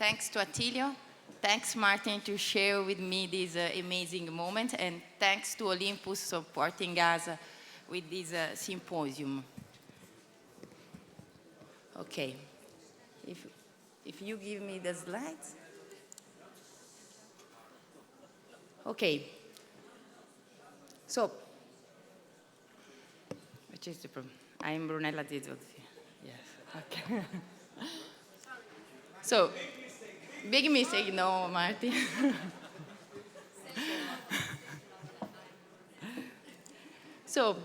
Thanks to Attilio. Thanks, Martin, to share with me this amazing moment, and thanks to Olympus supporting us with this symposium. Okay, if you give me the slides. Okay, so, which is the problem? I'm Brunella Zizzotti. Yes, okay. So, big mistake, no, Martin. So,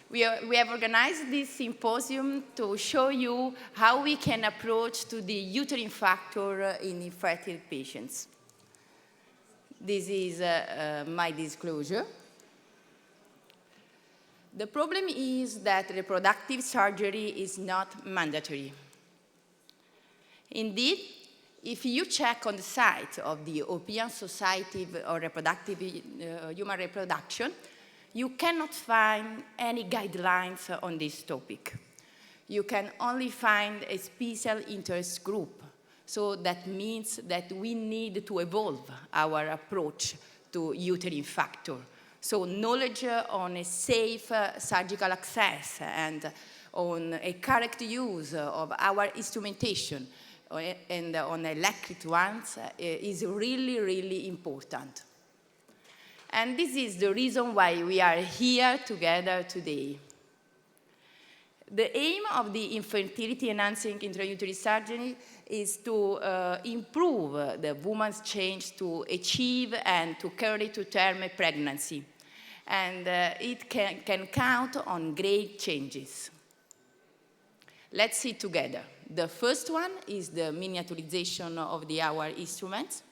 we have organized this symposium to show you how we can approach to the uterine factor in infertile patients. This is my disclosure. The problem is that reproductive surgery is not mandatory. Indeed, if you check on the site of the European Society of Reproductive Human Reproduction, you cannot find any guidelines on this topic. You can only find a special interest group. So that means that we need to evolve our approach to uterine factor. So knowledge on a safe surgical access and on a correct use of our instrumentation and on electric ones is really, really important. And this is the reason why we are here together today. The aim of the infertility enhancing intrauterine surgery is to improve the woman's chance to achieve and to carry to term a pregnancy. And it can count on great changes. Let's see together. The first one is the miniaturization of our instruments.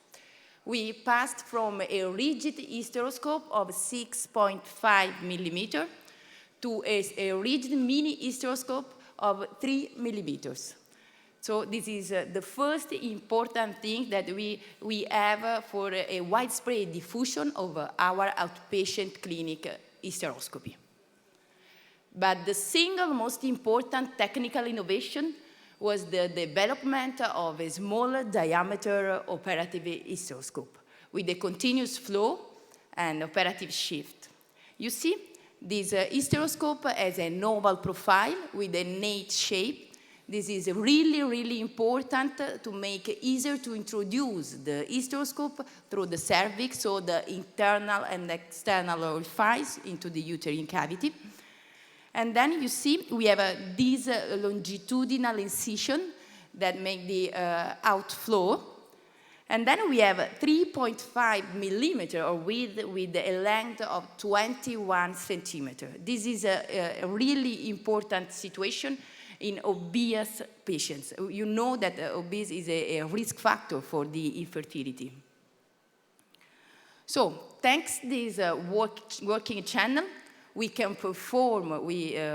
We passed from a rigid hysteroscope of 6.5 millimeter to a rigid mini hysteroscope of 3 millimeters. So this is the first important thing that we have for a widespread diffusion of our outpatient clinic hysteroscopy. But the single most important technical innovation was the development of a smaller diameter operative hysteroscope with a continuous flow and operative shift. You see, this hysteroscope has a novel profile with a innate shape. This is really, really important to make it easier to introduce the hysteroscope through the cervix, so the internal and external orifice into the uterine cavity. And then you see we have this longitudinal incision that make the outflow. And then we have 3.5 millimeter of width with a length of 21 centimeter. This is a really important situation in obese patients. You know that obese is a risk factor for the infertility. So thanks to this working channel, we can perform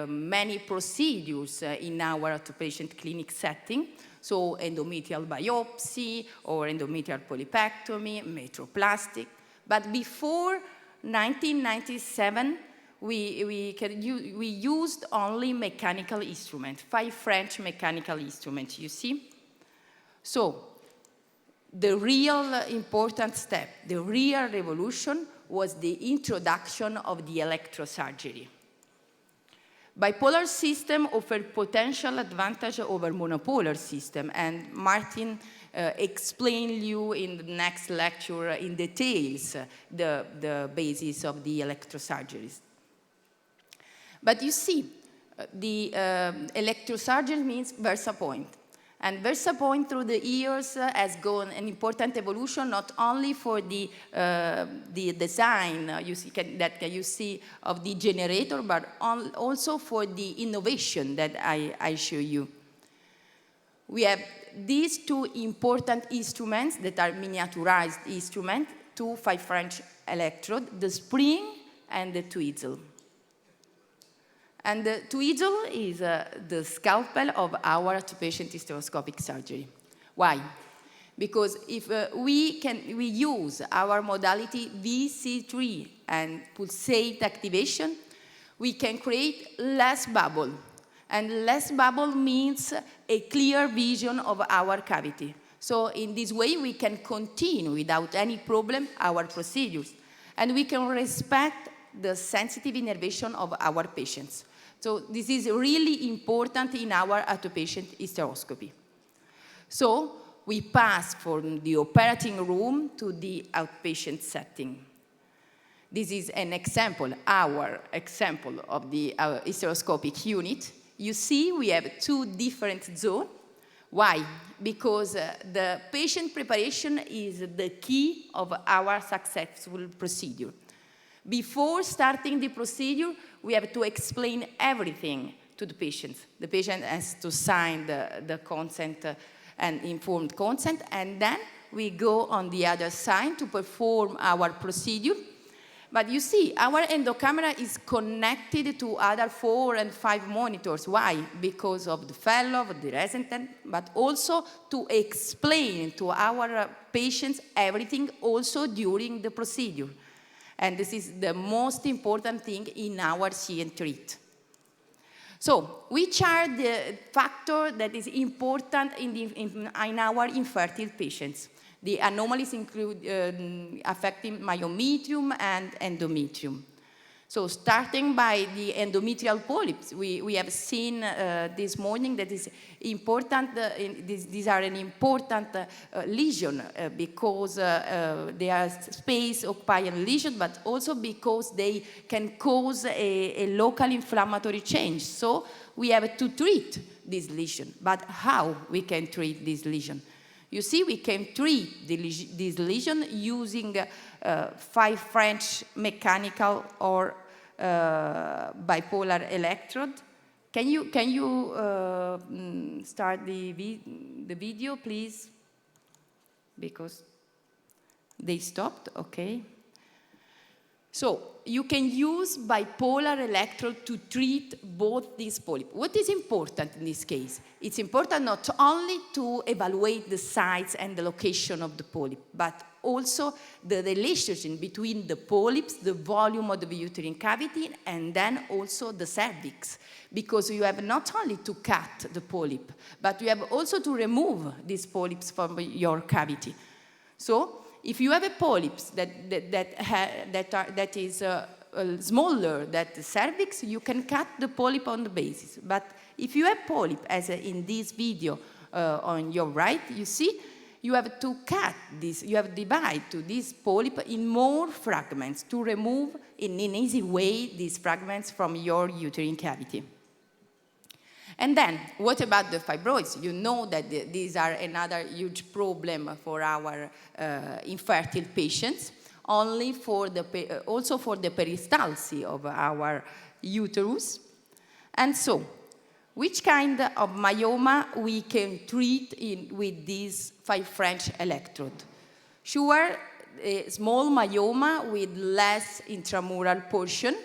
many procedures in our outpatient clinic setting, so endometrial biopsy or endometrial polypectomy, metroplastic. But before 1997, we used only mechanical instruments, 5 French mechanical instruments, you see? So the real important step, the real revolution, was the introduction of the electrosurgery. Bipolar system offered potential advantage over monopolar system, and Martin explained you in the next lecture in details the basis of the electrosurgeries. But you see, the electrosurgery means VersaPoint. And VersaPoint through the years has gone an important evolution, not only for the design that you see of the generator, but also for the innovation that I show you. We have these 2 important instruments that are miniaturized instruments, 2 5 French electrodes, the spring and the tweezle. And the tweezle is the scalpel of our outpatient hysteroscopic surgery. Why? Because if we use our modality VC3 and pulsate activation, we can create less bubble. And less bubble means a clear vision of our cavity. So in this way, we can continue without any problem our procedures. And we can respect the sensitive innervation of our patients. So this is really important in our outpatient hysteroscopy. So we pass from the operating room to the outpatient setting. This is an example, our example of the hysteroscopic unit. You see we have two different zones. Why? Because the patient preparation is the key of our successful procedure. Before starting the procedure, we have to explain everything to the patient. The patient has to sign the consent and informed consent, and then we go on the other side to perform our procedure. But you see, our endocamera is connected to other 4 and 5 monitors. Why? Because of the fellow, the resident, but also to explain to our patients everything also during the procedure. And this is the most important thing in our see and treat. So, which are the factors that is important in our infertile patients? The anomalies include affecting myometrium and endometrium. So starting by the endometrial polyps, we have seen this morning that is important. These are an important lesion because they are space-occupying lesion, but also because they can cause a local inflammatory change. So we have to treat this lesion. But how we can treat this lesion? You see, we can treat this lesion using 5 French mechanical or bipolar electrode. Can you start the video, please? Because they stopped, okay. So you can use bipolar electrode to treat both these polyps. What is important in this case? It's important not only to evaluate the size and the location of the polyp, but also the relationship between the polyps, the volume of the uterine cavity, and then also the cervix. Because you have not only to cut the polyp, but you have also to remove these polyps from your cavity. So, if you have a polyp that is smaller than the cervix, you can cut the polyp on the basis. But if you have polyp, as in this video on your right, you see, you have to cut this, you have to divide to this polyp in more fragments to remove in an easy way these fragments from your uterine cavity. And then, what about the fibroids? You know that these are another huge problem for our infertile patients, also for the peristalsis of our uterus. And so, which kind of myoma we can treat with these 5 French electrode? Sure, a small myoma with less intramural portion.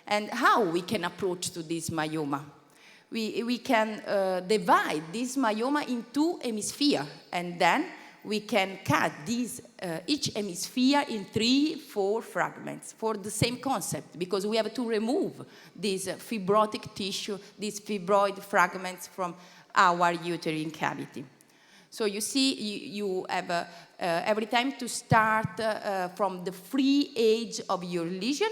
And how we can approach to this myoma? We can divide this myoma in 2 hemispheres, and then we can cut each hemisphere in 3-4 fragments for the same concept, because we have to remove this fibrotic tissue, these fibroid fragments from our uterine cavity. So you see, you have every time to start from the free edge of your lesion,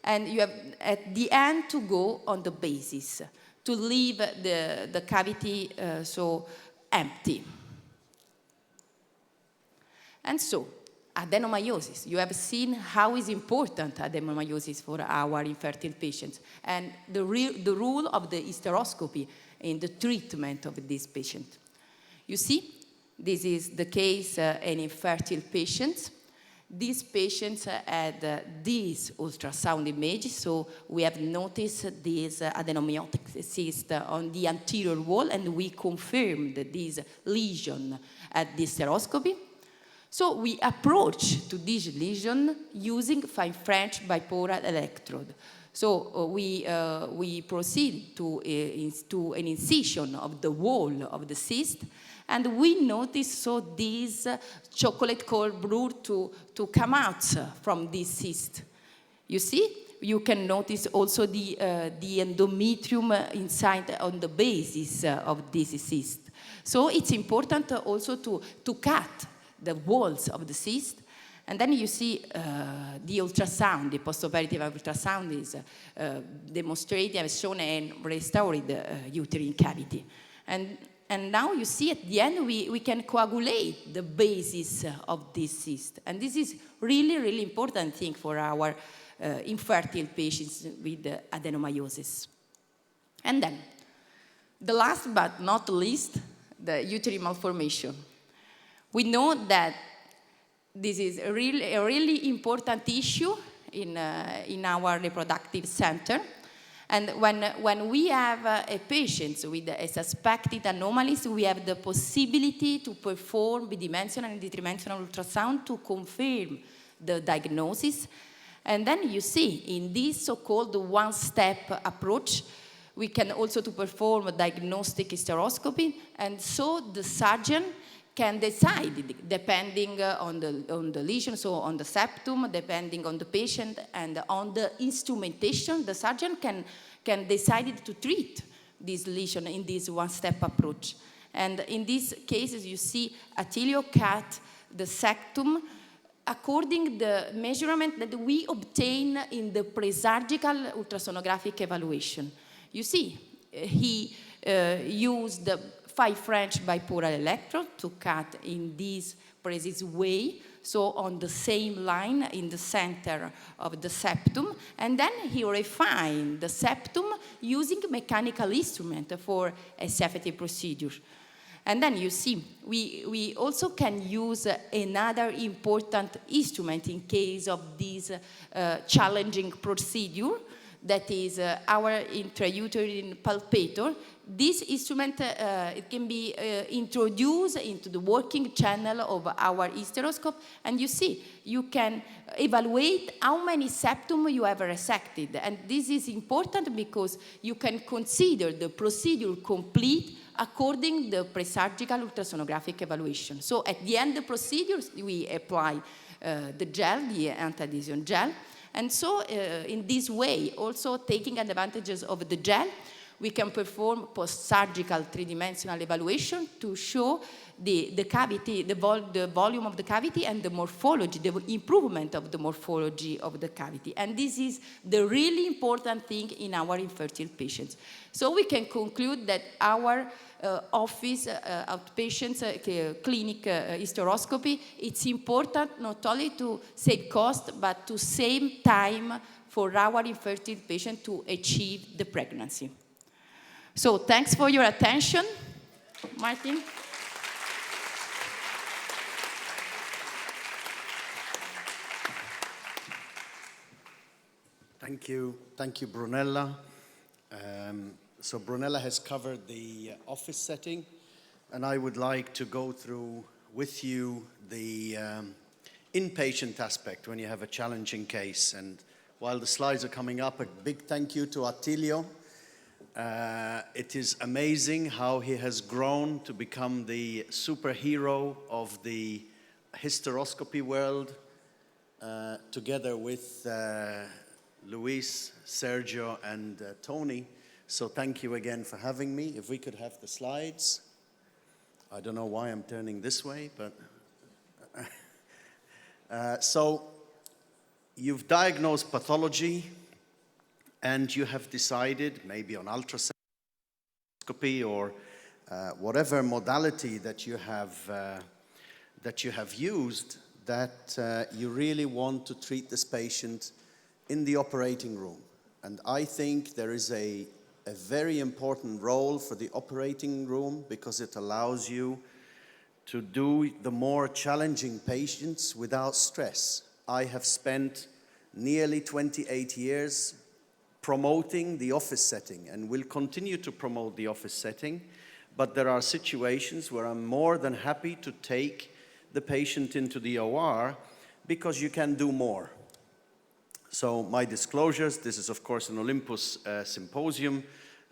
and you have at the end to go on the basis, to leave the cavity so empty. And so, adenomyosis. You have seen how is important adenomyosis for our infertile patients, and the role of the hysteroscopy in the treatment of this patient. You see, this is the case in infertile patients. These patients had this ultrasound image, so we have noticed this adenomyotic cyst on the anterior wall, and we confirmed this lesion at the hysteroscopy. So we approach to this lesion using 5 French bipolar electrode. So we proceed to an incision of the wall of the cyst, and we notice so this chocolate colored blood to come out from this cyst. You see, you can notice also the endometrium inside on the basis of this cyst. So it's important also to cut the walls of the cyst. And then you see the ultrasound, the postoperative ultrasound is demonstrating, has shown and restored the uterine cavity. And now you see at the end we can coagulate the basis of this cyst. And this is really, really important thing for our infertile patients with adenomyosis. And then, the last but not least, the uterine malformation. We know that this is a really important issue in our reproductive center. And when we have a patient with a suspected anomalies, we have the possibility to perform bidimensional and tridimensional ultrasound to confirm the diagnosis. And then you see, in this so-called one-step approach, we can also to perform a diagnostic hysteroscopy, and so the surgeon can decide, depending on the lesion, so on the septum, depending on the patient, and on the instrumentation, the surgeon can decide to treat this lesion in this one-step approach. And in these cases, you see Attilio cut the septum according the measurement that we obtain in the presurgical ultrasonographic evaluation. You see, he used the 5 French bipolar electrode to cut in this precise way, so on the same line in the center of the septum, and then he refined the septum using mechanical instrument for a safety procedure. And then you see, we also can use another important instrument in case of this challenging procedure, that is our intrauterine palpator. This instrument it can be introduced into the working channel of our hysteroscope, and you see, you can evaluate how many septum you have resected. And this is important because you can consider the procedure complete according to the presurgical ultrasonographic evaluation. So at the end of the procedure, we apply the gel, the anti-adhesion gel. And so in this way, also taking advantages of the gel, we can perform post-surgical three-dimensional evaluation to show the cavity, the volume of the cavity and the morphology, the improvement of the morphology of the cavity. And this is the really important thing in our infertile patients. So we can conclude that our office outpatients clinic hysteroscopy, it's important not only to save cost, but to save time for our infertile patient to achieve the pregnancy. So thanks for your attention. Martin? Thank you, Brunella. So Brunella has covered the office setting, and I would like to go through with you the inpatient aspect when you have a challenging case. And while the slides are coming up, a big thank you to Attilio. It is amazing how he has grown to become the superhero of the hysteroscopy world, together with Luis, Sergio, and Tony. So thank you again for having me. If we could have the slides. I don't know why I'm turning this way, but... so you've diagnosed pathology, and you have decided, maybe on ultrasonography or whatever modality that you have used, that you really want to treat this patient in the operating room. And I think there is a very important role for the operating room, because it allows you to do the more challenging patients without stress. I have spent nearly 28 years promoting the office setting, and will continue to promote the office setting, but there are situations where I'm more than happy to take the patient into the OR, because you can do more. So my disclosures, this is of course an Olympus Symposium,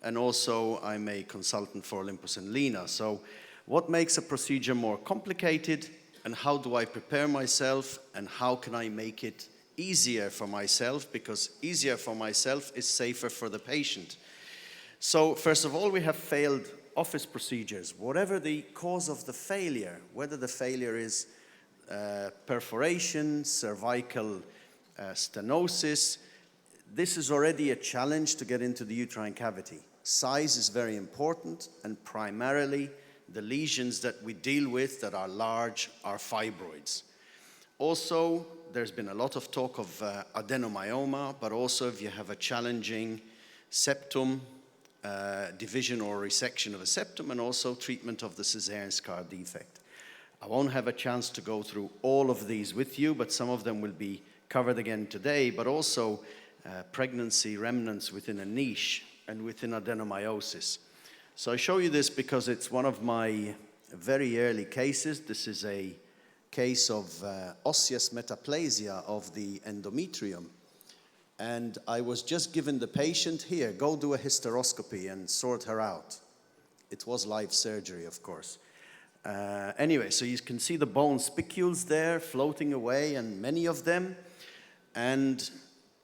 and also I'm a consultant for Olympus and Lena. So what makes a procedure more complicated, and how do I prepare myself, and how can I make it easier for myself, because easier for myself is safer for the patient. So first of all, we have failed office procedures. Whatever the cause of the failure, whether the failure is perforation, cervical stenosis, this is already a challenge to get into the uterine cavity. Size is very important, and primarily the lesions that we deal with that are large are fibroids. Also, there's been a lot of talk of adenomyoma, but also if you have a challenging septum, division or resection of a septum, and also treatment of the Caesarean scar defect. I won't have a chance to go through all of these with you, but some of them will be covered again today, but also pregnancy remnants within a niche and within adenomyosis. So I show you this because it's one of my very early cases. This is a case of osseous metaplasia of the endometrium. And I was just given the patient, here, go do a hysteroscopy and sort her out. It was live surgery, of course. Anyway, so you can see the bone spicules there floating away, and many of them. And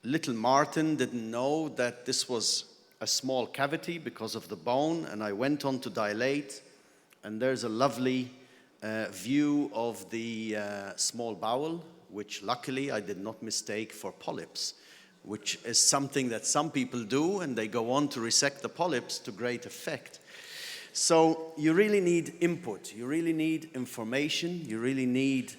little Martin didn't know that this was a small cavity because of the bone, and I went on to dilate, and there's a lovely view of the small bowel, which luckily I did not mistake for polyps, which is something that some people do, and they go on to resect the polyps to great effect. So you really need input, you really need information, you really need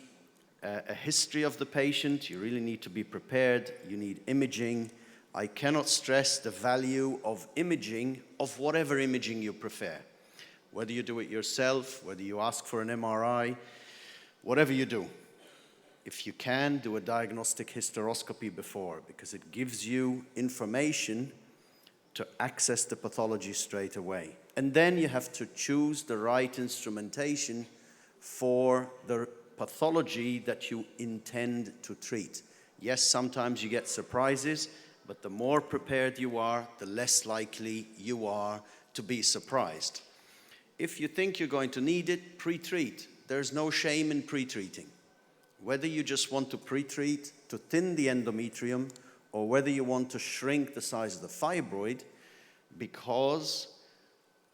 a history of the patient, you really need to be prepared, you need imaging. I cannot stress the value of imaging, of whatever imaging you prefer. Whether you do it yourself, whether you ask for an MRI, whatever you do. If you can, do a diagnostic hysteroscopy before, because it gives you information to access the pathology straight away. And then you have to choose the right instrumentation for the pathology that you intend to treat. Yes, sometimes you get surprises, but the more prepared you are, the less likely you are to be surprised. If you think you're going to need it, pre-treat. There's no shame in pre-treating. Whether you just want to pre-treat to thin the endometrium, or whether you want to shrink the size of the fibroid, because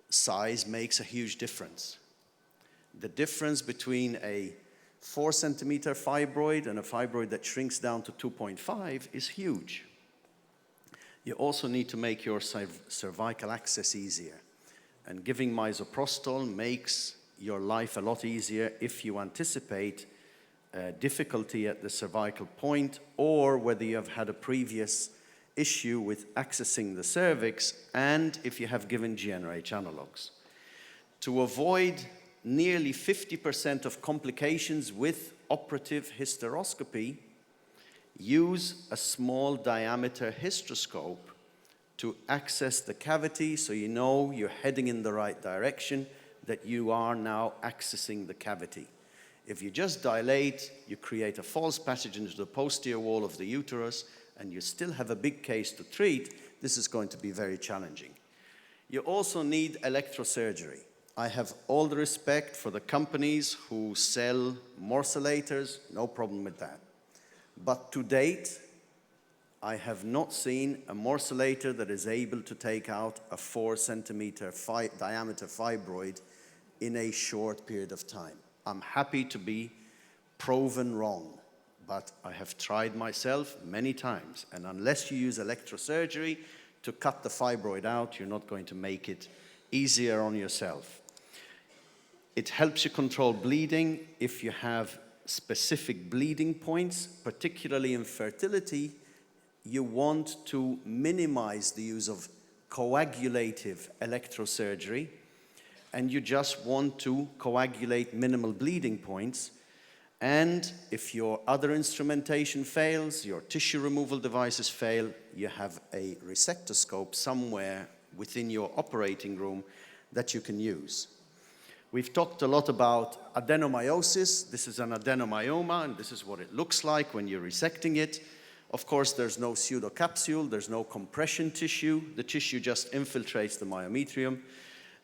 size makes a huge difference. The difference between a 4 centimeter fibroid and a fibroid that shrinks down to 2.5 is huge. You also need to make your cervical access easier. And giving misoprostol makes your life a lot easier if you anticipate difficulty at the cervical point, or whether you have had a previous issue with accessing the cervix, and if you have given GnRH analogs. To avoid nearly 50% of complications with operative hysteroscopy, use a small diameter hysteroscope to access the cavity so you know you're heading in the right direction, that you are now accessing the cavity. If you just dilate, you create a false passage into the posterior wall of the uterus, and you still have a big case to treat. This is going to be very challenging. You also need electrosurgery. I have all the respect for the companies who sell morcellators, no problem with that. But to date, I have not seen a morcellator that is able to take out a 4 centimeter diameter fibroid in a short period of time. I'm happy to be proven wrong, but I have tried myself many times, and unless you use electrosurgery to cut the fibroid out, you're not going to make it easier on yourself. It helps you control bleeding if you have specific bleeding points, particularly in fertility. You want to minimize the use of coagulative electrosurgery, and you just want to coagulate minimal bleeding points. And if your other instrumentation fails, your tissue removal devices fail, you have a resectoscope somewhere within your operating room that you can use. We've talked a lot about adenomyosis. This is an adenomyoma, and this is what it looks like when you're resecting it. Of course, there's no pseudocapsule, there's no compression tissue. The tissue just infiltrates the myometrium,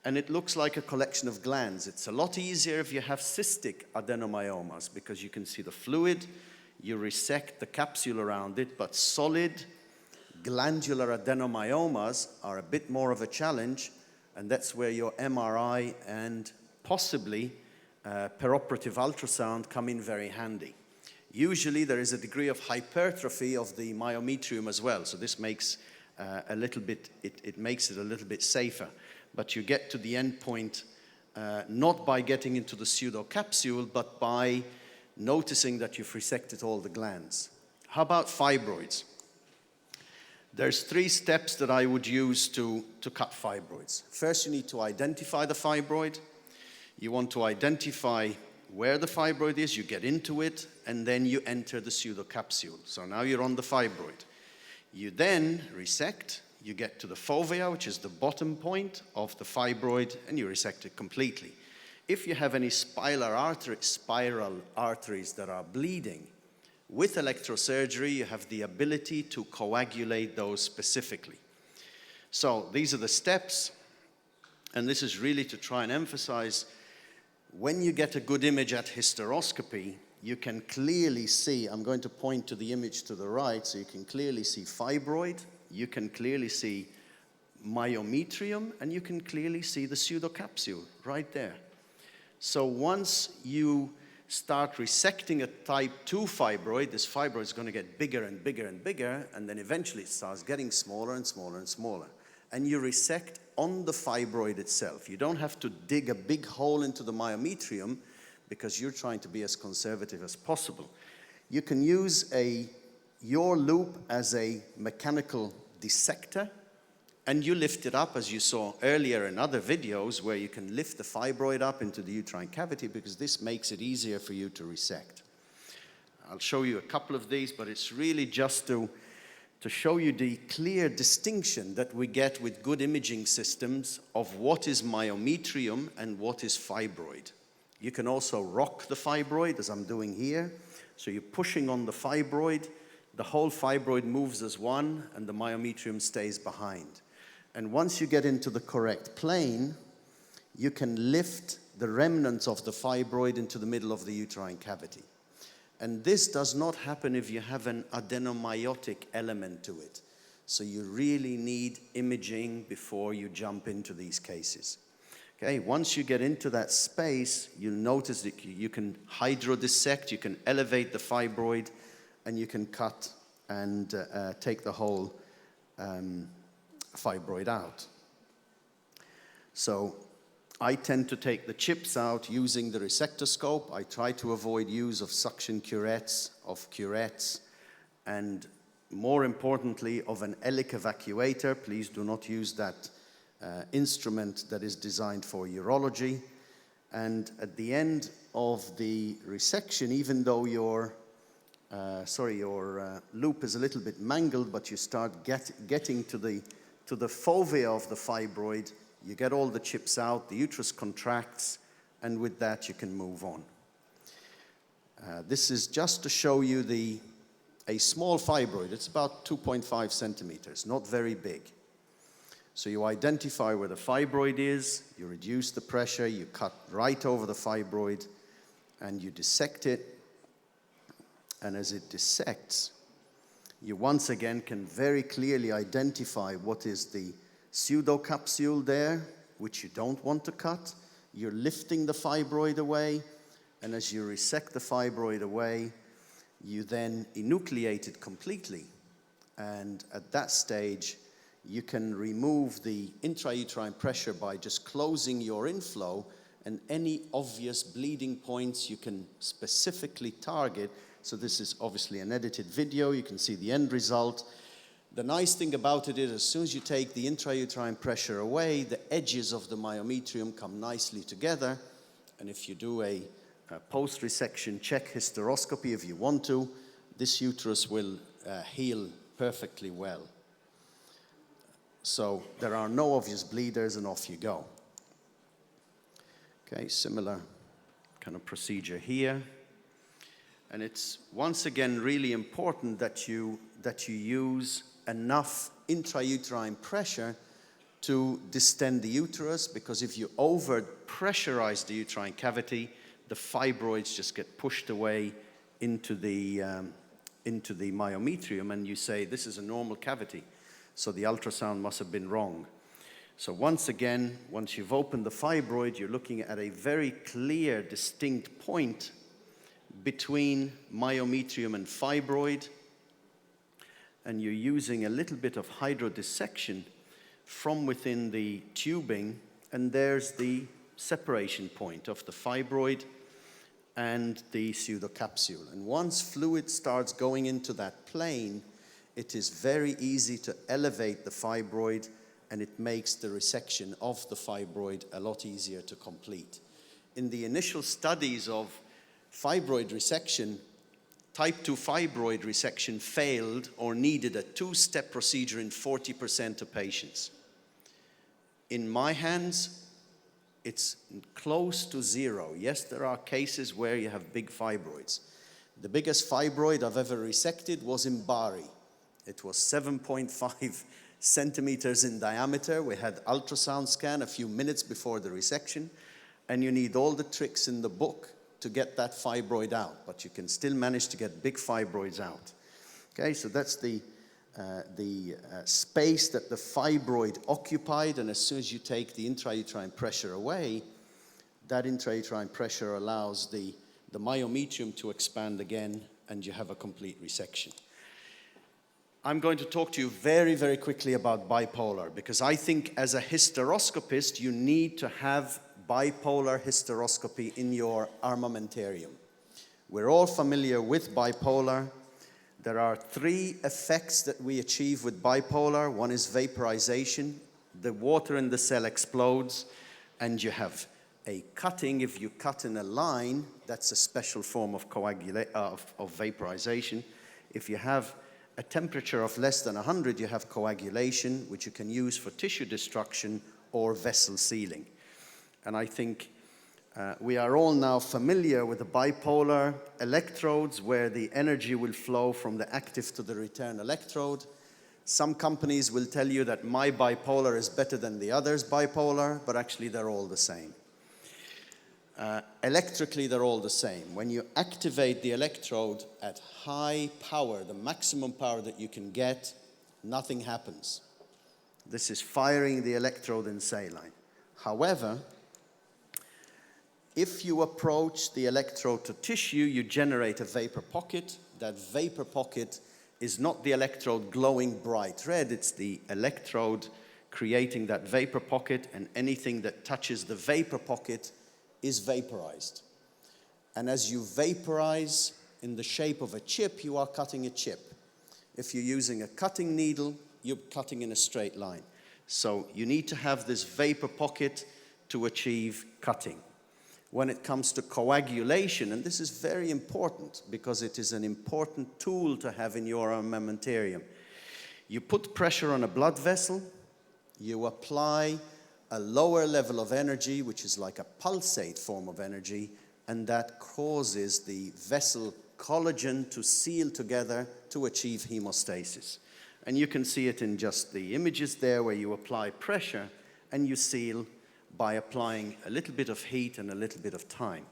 and it looks like a collection of glands. It's a lot easier if you have cystic adenomyomas, because you can see the fluid, you resect the capsule around it, but solid glandular adenomyomas are a bit more of a challenge, and that's where your MRI and possibly peroperative ultrasound come in very handy. Usually there is a degree of hypertrophy of the myometrium as well, so this makes it makes it a little bit safer. But you get to the end point not by getting into the pseudocapsule, but by noticing that you've resected all the glands. How about fibroids? There's 3 steps that I would use to cut fibroids. First, you need to identify the fibroid. You want to identify where the fibroid is, you get into it, and then you enter the pseudocapsule. So now you're on the fibroid. You then resect, you get to the fovea, which is the bottom point of the fibroid, and you resect it completely. If you have any spiral arteries that are bleeding, with electrosurgery, you have the ability to coagulate those specifically. So these are the steps, and this is really to try and emphasize, when you get a good image at hysteroscopy, you can clearly see, I'm going to point to the image to the right, so you can clearly see fibroid, you can clearly see myometrium, and you can clearly see the pseudocapsule right there. So once you start resecting a type 2 fibroid, this fibroid is going to get bigger and bigger and bigger, and then eventually it starts getting smaller and smaller and smaller. And you resect on the fibroid itself. You don't have to dig a big hole into the myometrium because you're trying to be as conservative as possible. You can use your loop as a mechanical dissector, and you lift it up, as you saw earlier in other videos, where you can lift the fibroid up into the uterine cavity, because this makes it easier for you to resect. I'll show you a couple of these, but it's really just to show you the clear distinction that we get with good imaging systems of what is myometrium and what is fibroid. You can also rock the fibroid, as I'm doing here. So you're pushing on the fibroid, the whole fibroid moves as one, and the myometrium stays behind. And once you get into the correct plane, you can lift the remnants of the fibroid into the middle of the uterine cavity. And this does not happen if you have an adenomyotic element to it. So you really need imaging before you jump into these cases. Okay, once you get into that space, you'll notice that you can hydrodissect, you can elevate the fibroid, and you can cut and take the whole fibroid out. So I tend to take the chips out using the resectoscope. I try to avoid use of suction curettes, and more importantly, of an Ehrlich evacuator. Please do not use that instrument that is designed for urology. And at the end of the resection, even though your loop is a little bit mangled, but you start getting to the fovea of the fibroid, you get all the chips out, the uterus contracts, and with that you can move on. This is just to show you a small fibroid. It's about 2.5 centimeters, not very big. So you identify where the fibroid is, you reduce the pressure, you cut right over the fibroid, and you dissect it. And as it dissects, you once again can very clearly identify what is the pseudocapsule there, which you don't want to cut. You're lifting the fibroid away, and as you resect the fibroid away, you then enucleate it completely. And at that stage, you can remove the intrauterine pressure by just closing your inflow, and any obvious bleeding points you can specifically target. So this is obviously an edited video. You can see the end result. The nice thing about it is, as soon as you take the intrauterine pressure away, the edges of the myometrium come nicely together. And if you do a post-resection check hysteroscopy, if you want to, this uterus will heal perfectly well. So there are no obvious bleeders, and off you go. Okay, similar kind of procedure here. And it's once again really important that you use enough intrauterine pressure to distend the uterus, because if you over-pressurize the uterine cavity, the fibroids just get pushed away into the myometrium, and you say, this is a normal cavity, so the ultrasound must have been wrong. So once again, once you've opened the fibroid, you're looking at a very clear, distinct point between myometrium and fibroid, and you're using a little bit of hydrodissection from within the tubing, and there's the separation point of the fibroid and the pseudocapsule. And once fluid starts going into that plane, it is very easy to elevate the fibroid, and it makes the resection of the fibroid a lot easier to complete. In the initial studies of fibroid resection, type 2 fibroid resection failed or needed a two-step procedure in 40% of patients. In my hands, it's close to zero. Yes, there are cases where you have big fibroids. The biggest fibroid I've ever resected was in Bari. It was 7.5 centimeters in diameter. We had ultrasound scan a few minutes before the resection, and you need all the tricks in the book to get that fibroid out, but you can still manage to get big fibroids out. Okay, so that's the space that the fibroid occupied, and as soon as you take the intrauterine pressure away, that intrauterine pressure allows the myometrium to expand again, and you have a complete resection. I'm going to talk to you very, very quickly about bipolar, because I think as a hysteroscopist, you need to have bipolar hysteroscopy in your armamentarium. We're all familiar with bipolar. There are three effects that we achieve with bipolar. One is vaporization. The water in the cell explodes, and you have a cutting. If you cut in a line, that's a special form of vaporization. If you have a temperature of less than 100, you have coagulation, which you can use for tissue destruction or vessel sealing. And I think we are all now familiar with the bipolar electrodes, where the energy will flow from the active to the return electrode. Some companies will tell you that my bipolar is better than the other's bipolar, but actually they're all the same. Electrically, they're all the same. When you activate the electrode at high power, the maximum power that you can get, nothing happens. This is firing the electrode in saline. However, if you approach the electrode to tissue, you generate a vapor pocket. That vapor pocket is not the electrode glowing bright red, it's the electrode creating that vapor pocket, and anything that touches the vapor pocket is vaporized. And as you vaporize in the shape of a chip, you are cutting a chip. If you're using a cutting needle, you're cutting in a straight line. So you need to have this vapor pocket to achieve cutting. When it comes to coagulation, and this is very important because it is an important tool to have in your armamentarium, you put pressure on a blood vessel, you apply a lower level of energy, which is like a pulsate form of energy, and that causes the vessel collagen to seal together to achieve hemostasis. And you can see it in just the images there, where you apply pressure and you seal by applying a little bit of heat and a little bit of time.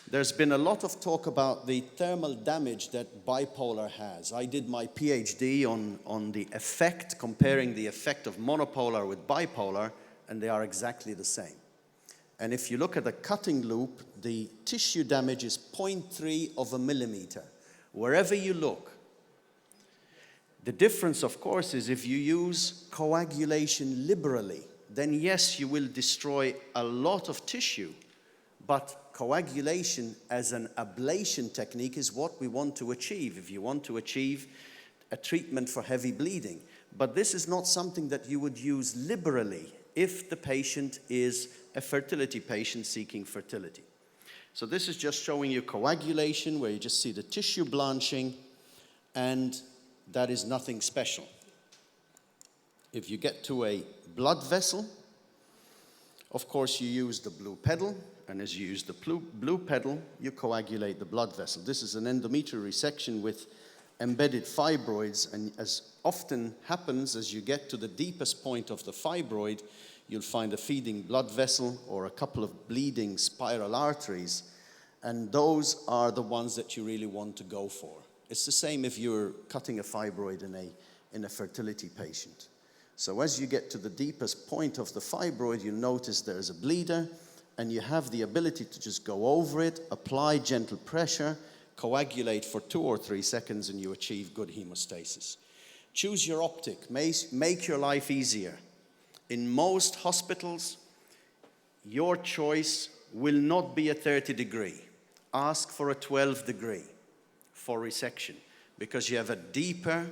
There's been a lot of talk about the thermal damage that bipolar has. I did my PhD on the effect, comparing the effect of monopolar with bipolar, and they are exactly the same. And if you look at the cutting loop, the tissue damage is 0.3 of a millimeter, wherever you look. The difference, of course, is if you use coagulation liberally, then yes, you will destroy a lot of tissue, but coagulation as an ablation technique is what we want to achieve if you want to achieve a treatment for heavy bleeding. But this is not something that you would use liberally if the patient is a fertility patient seeking fertility. So this is just showing you coagulation, where you just see the tissue blanching, and that is nothing special. If you get to a blood vessel, of course you use the blue pedal, and as you use the blue pedal, you coagulate the blood vessel. This is an endometrial resection with embedded fibroids, and as often happens, as you get to the deepest point of the fibroid, you'll find a feeding blood vessel or a couple of bleeding spiral arteries, And those are the ones that you really want to go for. It's the same if you're cutting a fibroid in a fertility patient. So as you get to the deepest point of the fibroid, you notice there's a bleeder, and you have the ability to just go over it, apply gentle pressure, coagulate for 2 or 3 seconds, and you achieve good hemostasis. Choose your optic. Make your life easier. In most hospitals, your choice will not be a 30 degree. Ask for a 12 degree for resection, because you have a deeper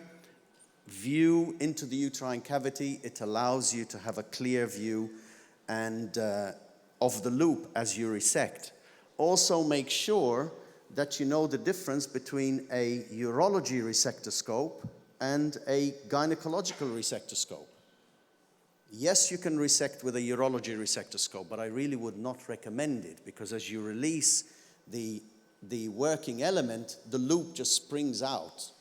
view into the uterine cavity. It allows you to have a clear view and of the loop as you resect. Also make sure that you know the difference between a urology resectoscope and a gynecological resectoscope. Yes, you can resect with a urology resectoscope, but I really would not recommend it, because as you release the working element, the loop just springs out.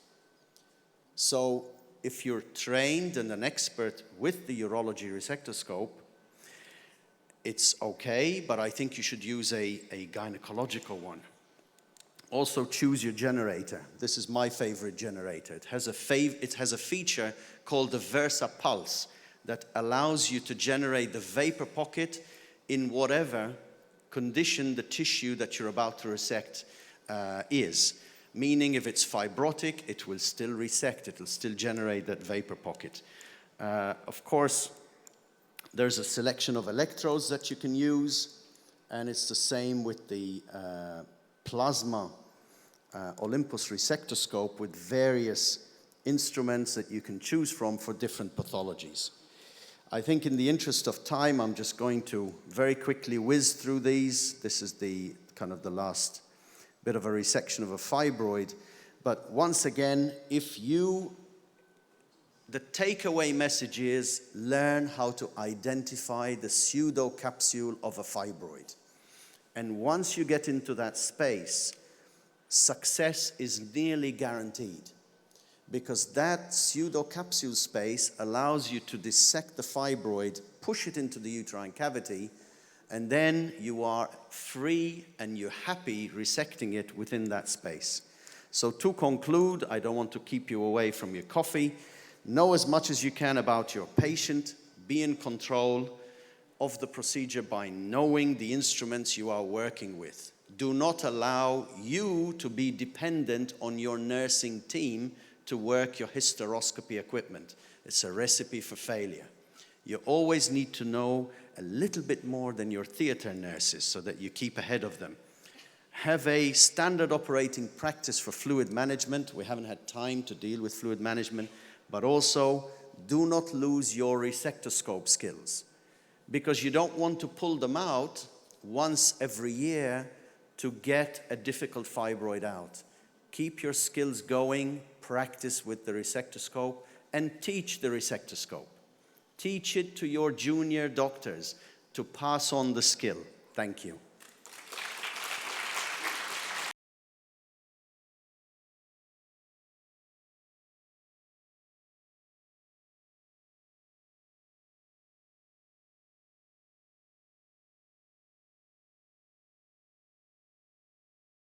So if you're trained and an expert with the urology resectoscope, it's okay, but I think you should use a gynecological one. Also choose your generator. This is my favorite generator. It has a feature called the Versa Pulse that allows you to generate the vapor pocket in whatever condition the tissue that you're about to resect is. Meaning if it's fibrotic, it will still resect, it will still generate that vapor pocket. Of course, there's a selection of electrodes that you can use, and it's the same with the plasma Olympus resectoscope with various instruments that you can choose from for different pathologies. I think in the interest of time, I'm just going to very quickly whiz through these. This is the kind of the last bit of a resection of a fibroid. But once again, the takeaway message is learn how to identify the pseudocapsule of a fibroid. And once you get into that space, success is nearly guaranteed, because that pseudocapsule space allows you to dissect the fibroid, push it into the uterine cavity, and then you are free and you're happy resecting it within that space. So to conclude, I don't want to keep you away from your coffee. Know as much as you can about your patient. Be in control of the procedure by knowing the instruments you are working with. Do not allow you to be dependent on your nursing team to work your hysteroscopy equipment. It's a recipe for failure. You always need to know a little bit more than your theater nurses so that you keep ahead of them. Have a standard operating practice for fluid management. We haven't had time to deal with fluid management, but also do not lose your resectoscope skills, because you don't want to pull them out once every year to get a difficult fibroid out. Keep your skills going, practice with the resectoscope, and teach the resectoscope. Teach it to your junior doctors to pass on the skill. Thank you.